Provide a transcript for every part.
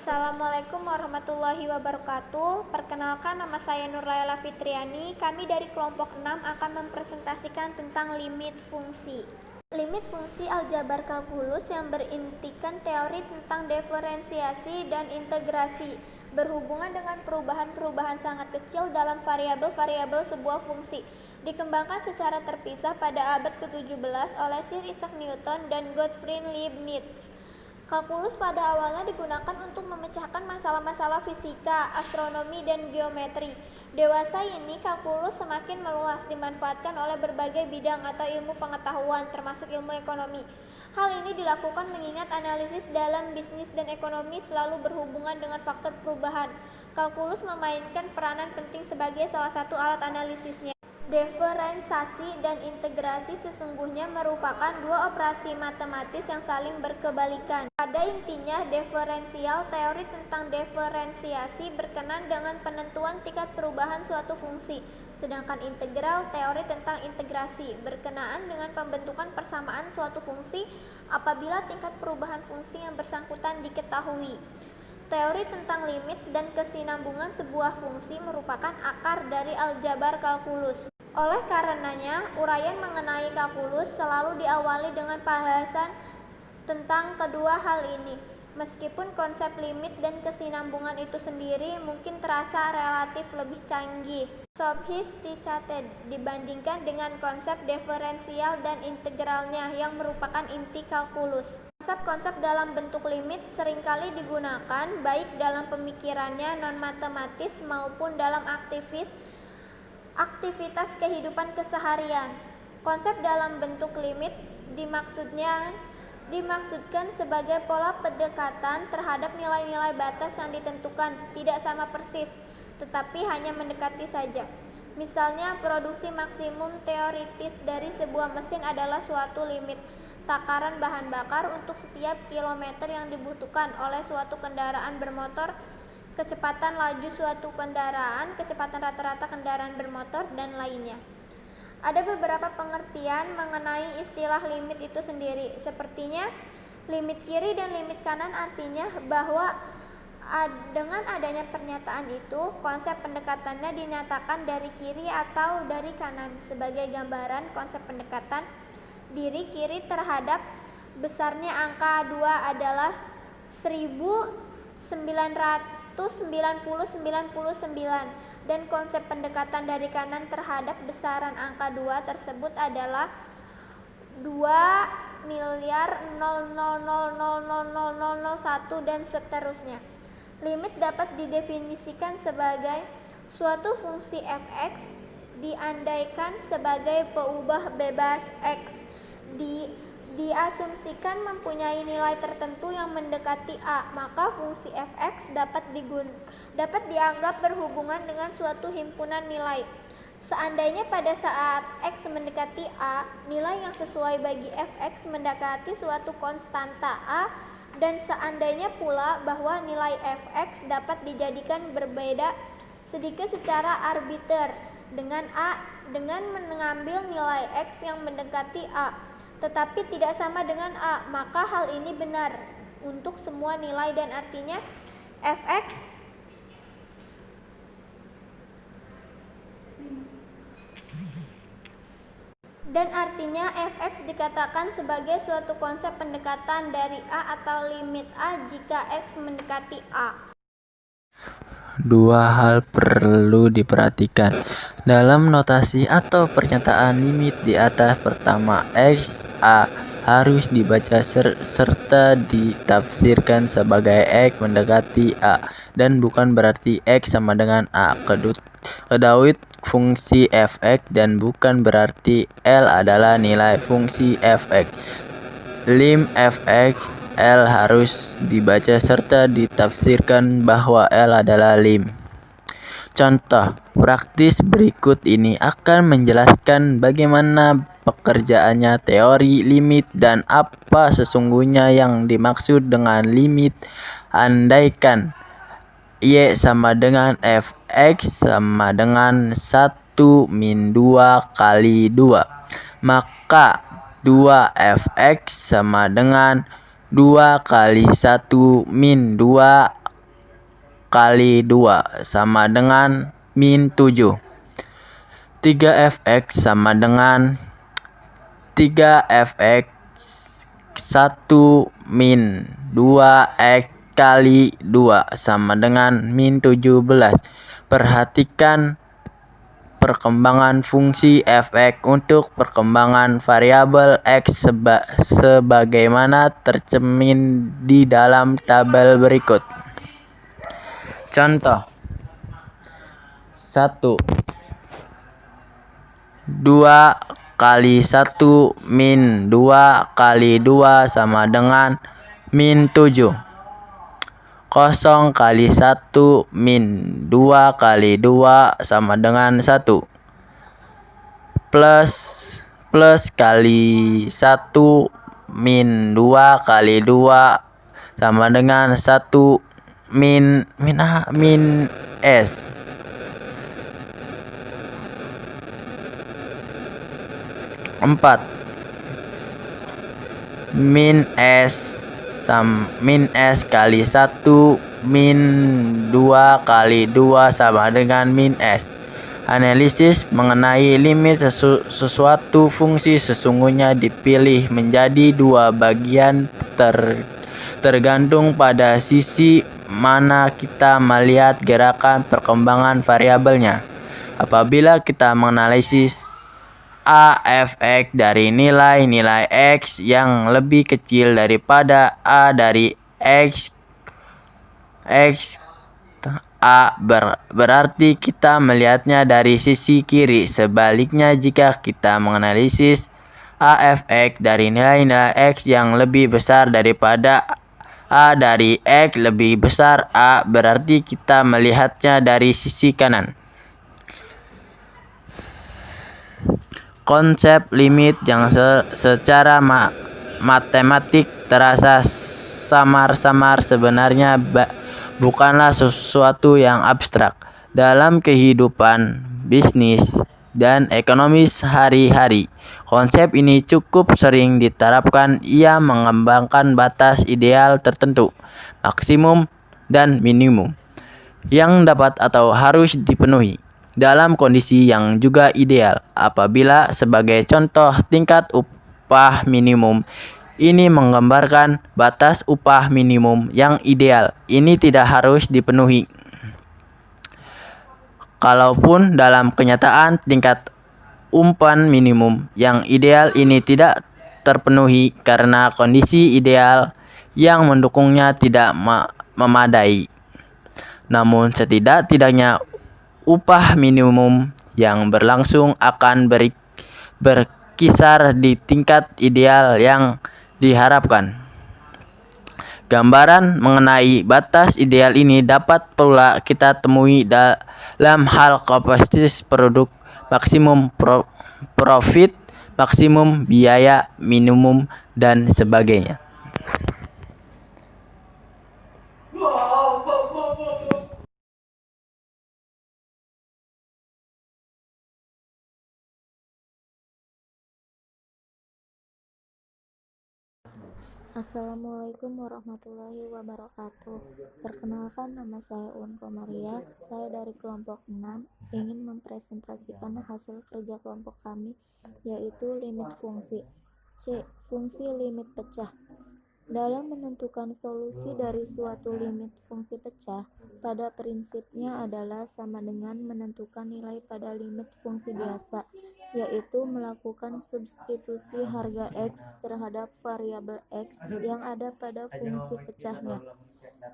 Assalamualaikum warahmatullahi wabarakatuh. Perkenalkan, nama saya Nurlaila Fitriani. Kami dari kelompok 6 akan mempresentasikan tentang limit fungsi. Limit fungsi aljabar kalkulus yang berintikan teori tentang diferensiasi dan integrasi, berhubungan dengan perubahan-perubahan sangat kecil dalam variabel-variabel sebuah fungsi. Dikembangkan secara terpisah pada abad ke-17 oleh Sir Isaac Newton dan Gottfried Leibniz. Kalkulus pada awalnya digunakan untuk memecahkan masalah-masalah fisika, astronomi, dan geometri. Dewasa ini, kalkulus semakin meluas, dimanfaatkan oleh berbagai bidang atau ilmu pengetahuan, termasuk ilmu ekonomi. Hal ini dilakukan mengingat analisis dalam bisnis dan ekonomi selalu berhubungan dengan faktor perubahan. Kalkulus memainkan peranan penting sebagai salah satu alat analisisnya. Diferensiasi dan integrasi sesungguhnya merupakan dua operasi matematis yang saling berkebalikan. Pada intinya, diferensial teori tentang diferensiasi berkenaan dengan penentuan tingkat perubahan suatu fungsi, sedangkan integral teori tentang integrasi berkenaan dengan pembentukan persamaan suatu fungsi apabila tingkat perubahan fungsi yang bersangkutan diketahui. Teori tentang limit dan kesinambungan sebuah fungsi merupakan akar dari aljabar kalkulus. Oleh karenanya, uraian mengenai kalkulus selalu diawali dengan bahasan tentang kedua hal ini. Meskipun konsep limit dan kesinambungan itu sendiri mungkin terasa relatif lebih canggih, sophisticated dibandingkan dengan konsep diferensial dan integralnya yang merupakan inti kalkulus. Konsep-konsep dalam bentuk limit seringkali digunakan baik dalam pemikirannya non-matematis maupun dalam aktivitas kehidupan keseharian. Konsep dalam bentuk limit dimaksudkan sebagai pola pendekatan terhadap nilai-nilai batas yang ditentukan, tidak sama persis, tetapi hanya mendekati saja. Misalnya, produksi maksimum teoritis dari sebuah mesin adalah suatu limit takaran bahan bakar untuk setiap kilometer yang dibutuhkan oleh suatu kendaraan bermotor, kecepatan laju suatu kendaraan, kecepatan rata-rata kendaraan bermotor, dan lainnya. Ada beberapa pengertian mengenai istilah limit itu sendiri, sepertinya limit kiri dan limit kanan, artinya bahwa dengan adanya pernyataan itu, konsep pendekatannya dinyatakan dari kiri atau dari kanan. Sebagai gambaran konsep pendekatan diri kiri terhadap besarnya angka 2 adalah 1999 dan konsep pendekatan dari kanan terhadap besaran angka 2 tersebut adalah 2.000.0000001 dan seterusnya. Limit dapat didefinisikan sebagai suatu fungsi f(x) diandaikan sebagai peubah bebas x diasumsikan mempunyai nilai tertentu yang mendekati a, maka fungsi f(x) dapat dianggap berhubungan dengan suatu himpunan nilai. Seandainya pada saat x mendekati a, nilai yang sesuai bagi f(x) mendekati suatu konstanta a, dan seandainya pula bahwa nilai f(x) dapat dijadikan berbeda sedikit secara arbiter dengan mengambil nilai x yang mendekati a, tetapi tidak sama dengan a, maka hal ini benar untuk semua nilai dan artinya f(x) dikatakan sebagai suatu konsep pendekatan dari a atau limit a jika x mendekati a. Dua hal perlu diperhatikan dalam notasi atau pernyataan limit di atas. Pertama, x a harus dibaca serta ditafsirkan sebagai x mendekati a dan bukan berarti x sama dengan a. Kedua, fungsi f(x) dan bukan berarti L adalah nilai fungsi f(x). Lim f(x) L harus dibaca serta ditafsirkan bahwa L adalah lim. Contoh praktis berikut ini akan menjelaskan bagaimana pekerjaannya teori limit dan apa sesungguhnya yang dimaksud dengan limit. Andaikan Y sama dengan f(x) sama dengan 1 min 2 kali 2, maka 2f(x) sama dengan 2 kali 1 min 2 kali 2 sama dengan min 7. 3fx sama dengan 3fx 1 min 2x kali 2 sama dengan min 17. Perhatikan perkembangan fungsi fx untuk perkembangan variabel x sebagaimana tercermin di dalam tabel berikut. Contoh 1. 2 kali 1 min 2 kali 2 sama dengan min 7. 0 kali 1 min 2 kali 2 sama dengan 1. Plus kali 1 min 2 kali 2 sama dengan 1 min S. 4 min S kali 1 min 2 kali 2 sama dengan min S. Analisis mengenai limit sesuatu fungsi sesungguhnya dipilih menjadi dua bagian tergantung pada sisi mana kita melihat gerakan perkembangan variabelnya. Apabila kita menganalisis a fx dari nilai x yang lebih kecil daripada a dari x a berarti kita melihatnya dari sisi kiri. Sebaliknya, jika kita menganalisis a fx dari nilai x yang lebih besar daripada a dari x lebih besar a, berarti kita melihatnya dari sisi kanan. Konsep limit yang secara matematik terasa samar-samar sebenarnya bukanlah sesuatu yang abstrak. Dalam kehidupan bisnis dan ekonomi sehari-hari, konsep ini cukup sering diterapkan. Ia mengembangkan batas ideal tertentu, maksimum dan minimum, yang dapat atau harus dipenuhi dalam kondisi yang juga ideal. Apabila sebagai contoh tingkat upah minimum, ini menggambarkan batas upah minimum yang ideal. Ini tidak harus dipenuhi. Kalaupun dalam kenyataan tingkat upah minimum yang ideal ini tidak terpenuhi karena kondisi ideal yang mendukungnya tidak memadai. Namun setidak-tidaknya upah minimum yang berlangsung akan berkisar di tingkat ideal yang diharapkan. Gambaran mengenai batas ideal ini dapat pula kita temui dalam hal kapasitas produk, maksimum profit, maksimum biaya minimum, dan sebagainya. Assalamualaikum warahmatullahi wabarakatuh. Perkenalkan, nama saya Un Komaria. Saya dari kelompok 6 ingin mempresentasikan hasil kerja kelompok kami, yaitu limit fungsi. C. Fungsi limit pecah. Dalam menentukan solusi dari suatu limit fungsi pecah, pada prinsipnya adalah sama dengan menentukan nilai pada limit fungsi biasa, yaitu melakukan substitusi harga X terhadap variabel X yang ada pada fungsi pecahnya.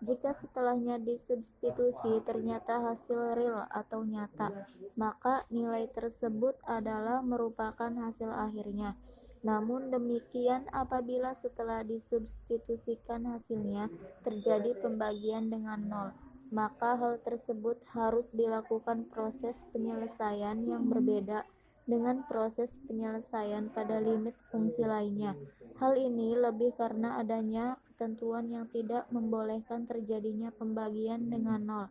Jika setelahnya disubstitusi ternyata hasil real atau nyata, maka nilai tersebut adalah merupakan hasil akhirnya. Namun demikian, apabila setelah disubstitusikan hasilnya terjadi pembagian dengan nol, maka hal tersebut harus dilakukan proses penyelesaian yang berbeda dengan proses penyelesaian pada limit fungsi lainnya. Hal ini lebih karena adanya ketentuan yang tidak membolehkan terjadinya pembagian dengan nol.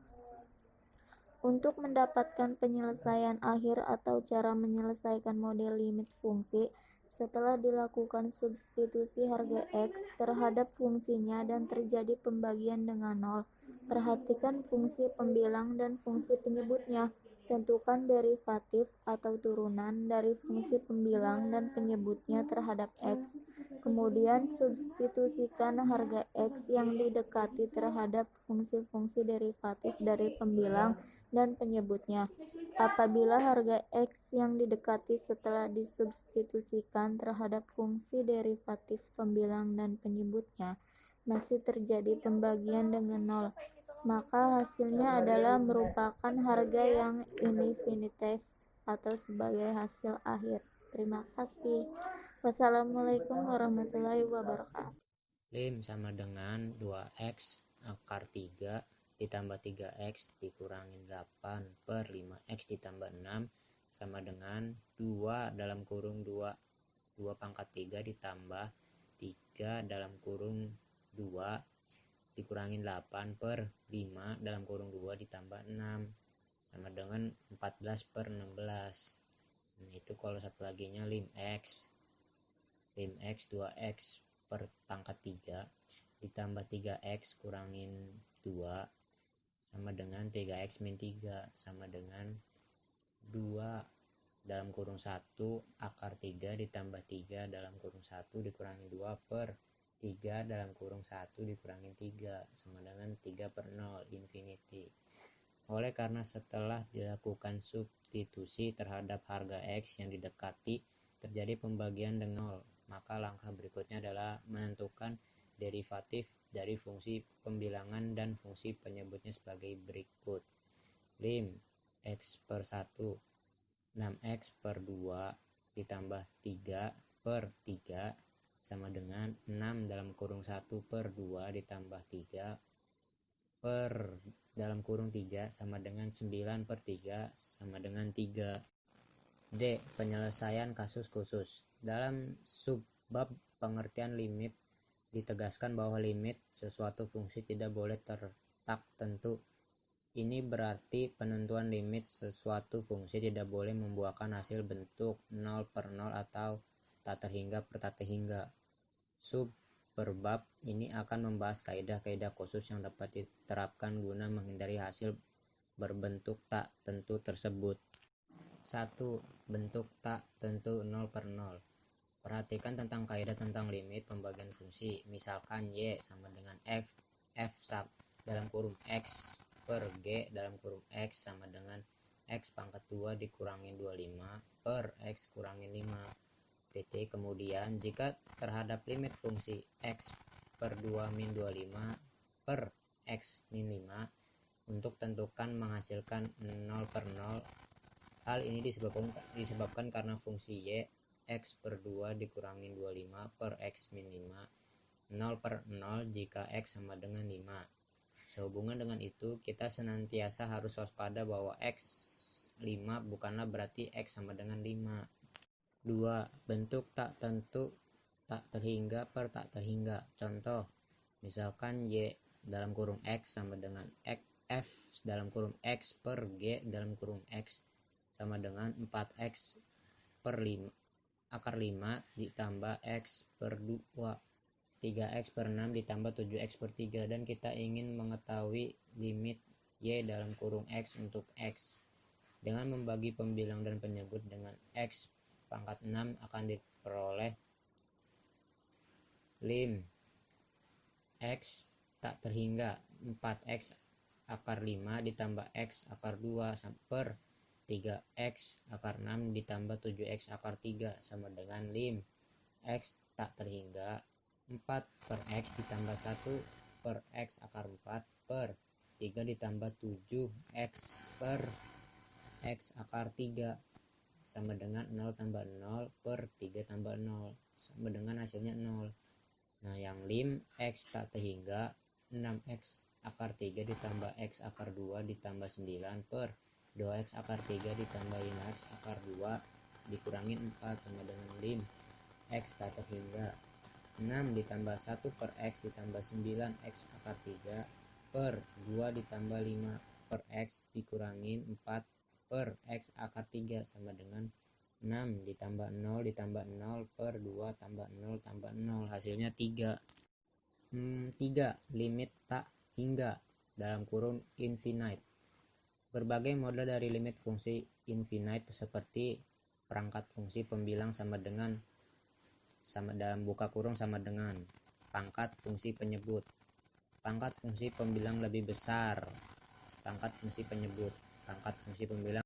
Untuk mendapatkan penyelesaian akhir atau cara menyelesaikan model limit fungsi, setelah dilakukan substitusi harga X terhadap fungsinya dan terjadi pembagian dengan nol, Perhatikan fungsi pembilang dan fungsi penyebutnya. Tentukan derivatif atau turunan dari fungsi pembilang dan penyebutnya terhadap X. Kemudian substitusikan harga X yang didekati terhadap fungsi-fungsi derivatif dari pembilang dan penyebutnya. Apabila harga X yang didekati setelah disubstitusikan terhadap fungsi derivatif pembilang dan penyebutnya masih terjadi pembagian dengan nol, maka hasilnya adalah merupakan harga yang infinitif atau sebagai hasil akhir. Terima kasih. Wassalamualaikum warahmatullahi wabarakatuh. Lim sama dengan 2x akar 3 ditambah 3x dikurangi 8 per 5x ditambah 6 sama dengan 2 dalam kurung 2 pangkat 3 ditambah 3 dalam kurung 2 dikurangi 8 per 5 dalam kurung 2 ditambah 6 sama dengan 14 per 16. Nah itu kalau satu laginya lim x 2x per pangkat 3 ditambah 3x kurangin 2 sama dengan 3x min 3 sama dengan 2 dalam kurung 1 akar 3 ditambah 3 dalam kurung 1 dikurangi 2 per 3 dalam kurung 1 dikurangi 3 sama dengan 3 per 0 infinity. Oleh karena setelah dilakukan substitusi terhadap harga X yang didekati terjadi pembagian dengan 0, maka langkah berikutnya adalah menentukan derivatif dari fungsi pembilangan dan fungsi penyebutnya sebagai berikut. Lim X per 1 6x per 2 ditambah 3 per 3 sama dengan 6 dalam kurung 1 per 2 ditambah 3 per dalam kurung 3 sama dengan 9 per 3 sama dengan 3. D. Penyelesaian kasus khusus. Dalam subbab pengertian limit ditegaskan bahwa limit sesuatu fungsi tidak boleh tertak tentu. Ini berarti penentuan limit sesuatu fungsi tidak boleh membuahkan hasil bentuk 0 per 0 atau tak terhingga per tak terhingga. Subbab ini akan membahas kaidah-kaidah khusus yang dapat diterapkan guna menghindari hasil berbentuk tak tentu tersebut. 1. Bentuk tak tentu 0 per 0. Perhatikan tentang kaidah tentang limit pembagian fungsi. Misalkan Y sama dengan F sub dalam kurung X per G dalam kurung X sama dengan X pangkat 2 dikurangi 25 per X kurangi 5 titik. Kemudian jika terhadap limit fungsi X per 2 min 25 per X min 5 untuk tentukan menghasilkan 0 per 0. Hal ini disebabkan karena fungsi Y X per 2 dikurangi 25 per X min 5 0 per 0 jika X sama dengan 5. Sehubungan dengan itu, kita senantiasa harus waspada bahwa X 5 bukanlah berarti X sama dengan 5. 2. Bentuk tak tentu tak terhingga per tak terhingga. Contoh, misalkan Y dalam kurung X sama dengan F dalam kurung X per G dalam kurung X sama dengan 4X per 5 akar 5 ditambah X per 2 3x per 6 ditambah 7x per 3 dan kita ingin mengetahui limit Y dalam kurung X untuk X. Dengan membagi pembilang dan penyebut dengan X pangkat 6 akan diperoleh lim X tak terhingga 4x akar 5 ditambah X akar 2 per 3x akar 6 ditambah 7x akar 3 sama dengan lim X tak terhingga 4 per X ditambah 1 per X akar 4 per 3 ditambah 7X per X akar 3 sama dengan 0 tambah 0 per 3 tambah 0 sama dengan hasilnya 0. Nah yang lim X tak terhingga 6X akar 3 ditambah X akar 2 ditambah 9 per 2X akar 3 ditambah 5X akar 2 dikurangi 4 sama dengan lim X tak terhingga 6 ditambah 1 per X ditambah 9X akar 3 per 2 ditambah 5 per X dikurangi 4 per X akar 3 sama dengan 6 ditambah 0 ditambah 0 per 2 tambah 0 tambah 0 hasilnya 3. 3. Limit tak hingga. dalam kurung infinite. Berbagai model dari limit fungsi infinite seperti perangkat fungsi pembilang sama dalam buka kurung sama dengan pangkat fungsi penyebut, pangkat fungsi pembilang lebih besar, pangkat fungsi penyebut, pangkat fungsi pembilang